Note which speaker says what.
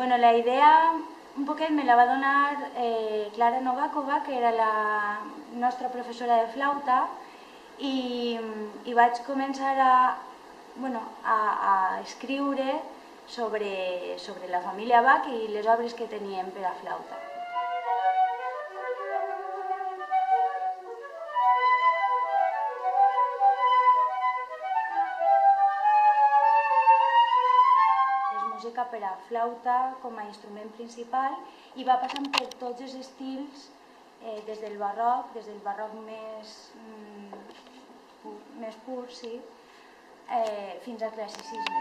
Speaker 1: bueno, la idea un poquet me la va donar Clara Novakova, que era la nostra professora de flauta, i vaig començar a escriure sobre la família Bach i les obres que teníem per a flauta. Música per a flauta com a instrument principal i va passant per tots els estils, des del barroc més pur, sí, fins al classicisme.